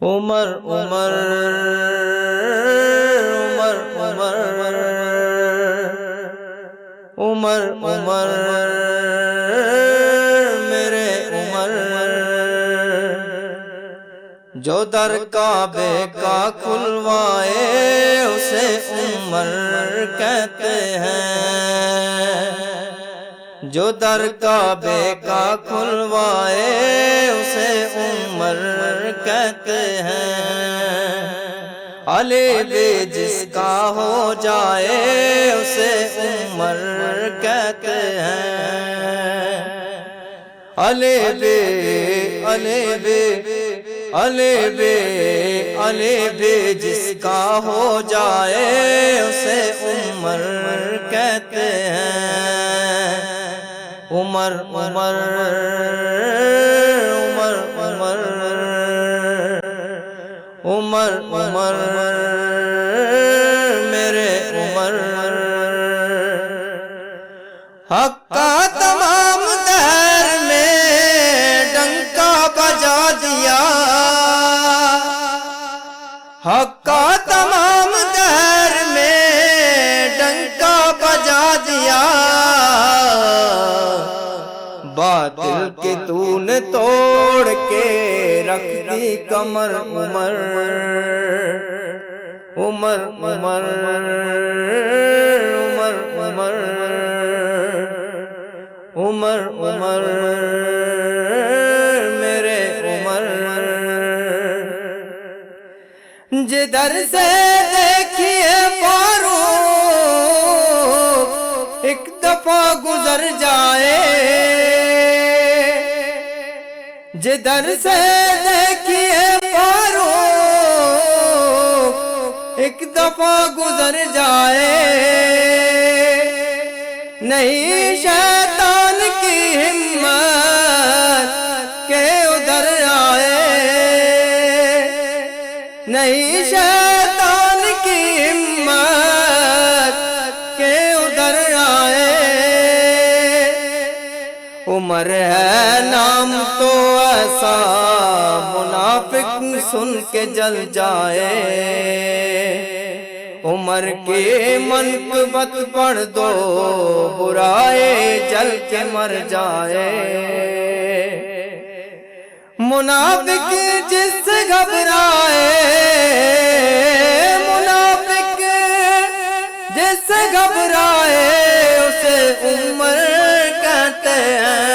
عمر عمر عمر عمر عمر عمر میرے عمر، جو در کعبے کا کھلوائے اسے عمر کہتے ہیں، جو در کعبے کا کھلوائے اسے عمر کہتے ہیں، علی جس کا ہو جائے اسے عمر کہتے ہیں، علی جس کا ہو جائے اسے عمر کہتے ہیں، عمر عمر عمر عمر عمر عمر میرے عمر، حق کا تمام دہر میں ڈنکا بجا دیا، حق کا تمام دہر میں ڈنکا بجا دیا، باطل کی تو نے توڑ کے رکھ دی کمر، عمر عمر عمر عمر عمر عمر عمر میرے عمر، جدھر سے دیکھیے فاروق ایک دفعہ گزر جائے، جدھر سے دیکھیے فاروق ایک دفعہ گزر جائے، نہیں شیطان کی ہمت کہ ادھر آئے، نہیں شیطان کی ہمت کہ ادھر آئے، عمر ہے نام تو ایسا منافق سن کے جل جائے، عمر کی منقبت پڑھ دو برائے جل کے مر جائے، منافق جس سے گھبرائے، منافق جس سے گھبرائے اسے عمر کہتے ہیں،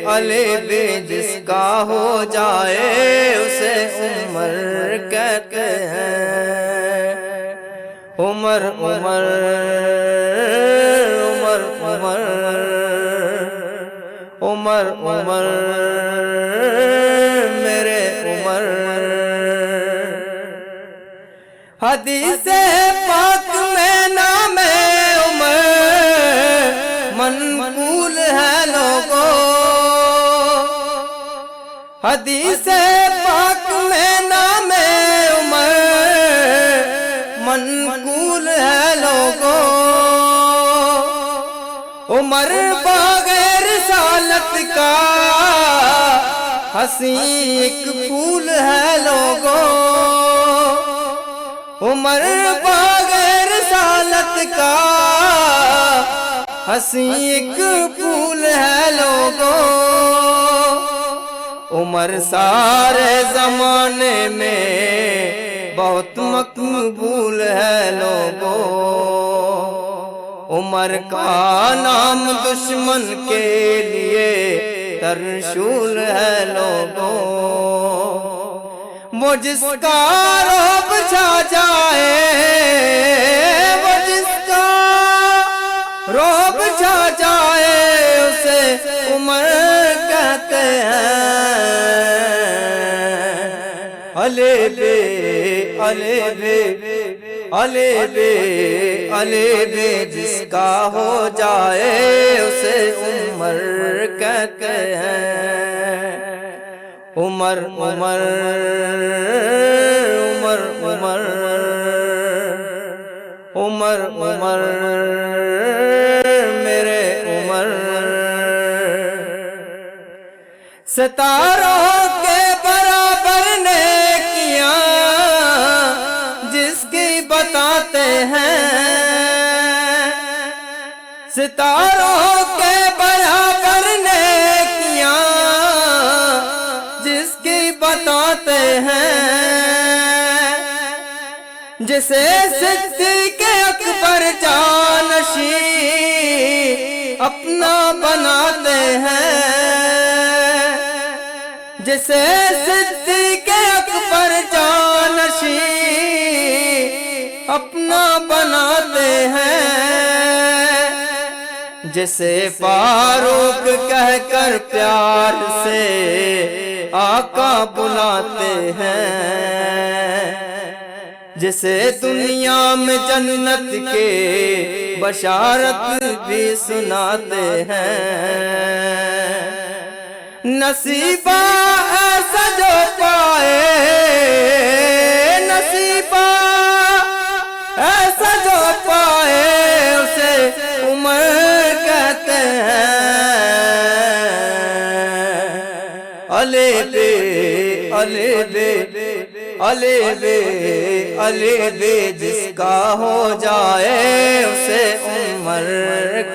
علی جس کا ہو جائے اسے عمر کہتے ہیں، عمر عمر عمر عمر عمر عمر میرے عمر، حدیث پاک میں نام عمر منقول ہے لوگوں، حدیث پاک میں نام عمر منقول ہے لوگوں، عمر بغیر رسالت کا حسین ایک پھول ہے لوگوں، عمر بغیر رسالت کا حسین ایک پھول ہے لوگوں، عمر سارے زمانے میں بہت مقبول ہے لوگوں، عمر کا نام دشمن کے لیے ترشول ہے لوگوں، وہ جس کا رعب چھا جائے، وہ جس کا رعب چھا جائے اسے عمر کہتے ہیں، علی جس کا ہو جائے اسے عمر کہتے ہیں، عمر عمر عمر عمر عمر عمر میرے عمر ستاروں کے برابر نیکیاں جس کی بتاتے ہیں، ستاروں کے برابر نیکیاں جس کی بتاتے ہیں، جسے صدیق اکبر جانشین اپنا بناتے ہیں، جسے صدیق اکبر جانشین اپنا بناتے ہیں، جسے فاروق کہہ کر پیار سے آقا بلاتے ہیں، جسے دنیا میں جنت کے بشارت بھی سناتے ہیں۔ نصیبہ ایسا جو پائے، نصیبہ ایسا جو پائے اسے عمر کہتے ہیں۔ علی بے علی بے علی بے علی بے جس کا ہو جائے اسے عمر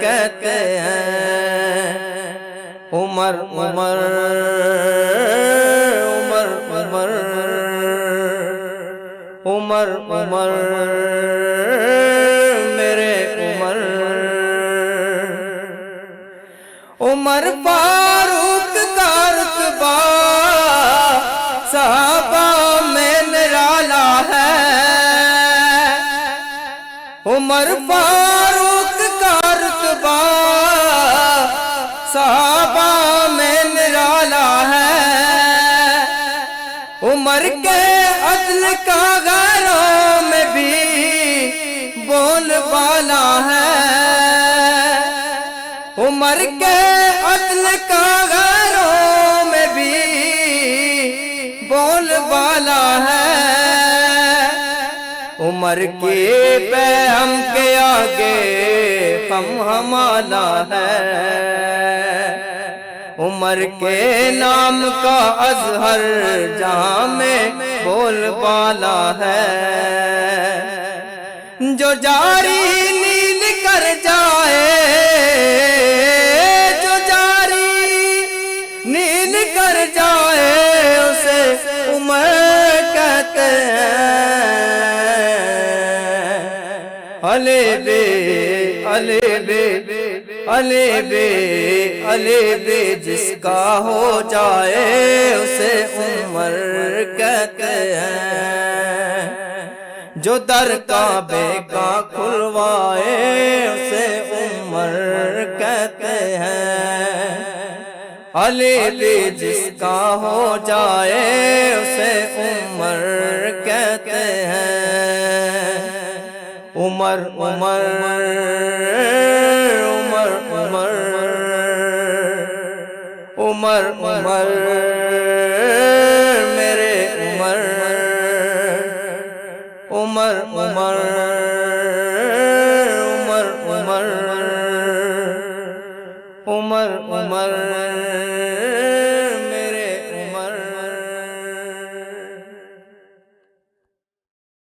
کہتے ہیں۔ عمر عمر عمر عمر عمر عمر میرے عمر، عمر فاروق کا رتبہ صحابہ میں نرالا ہے، عمر فاروق کا رتبہ صحابہ میں نرالا ہے، عمر کے عدل کا غیروں میں بھی بول بالا ہے، عمر کے عدل کا غیروں میں بھی بول بالا ہے، عمر کے بیعم کے آگے ہم ہمالا ہے، عمر کے نام کا اظہر جہاں میں بول بالا ہے، جو جاری نیل کر جائے، جو جاری نیل کر جائے اسے عمر کہتے ہیں۔ علی بے علی بے علی بے علی بے جس کا ہو جائے اسے عمر کہتے ہیں، جو در کعبے کا کھلوائے اسے عمر کہتے ہیں۔ علی بے جس کا ہو جائے اسے عمر کہتے ہیں۔ عمر عمر عمر عمر عمر عمر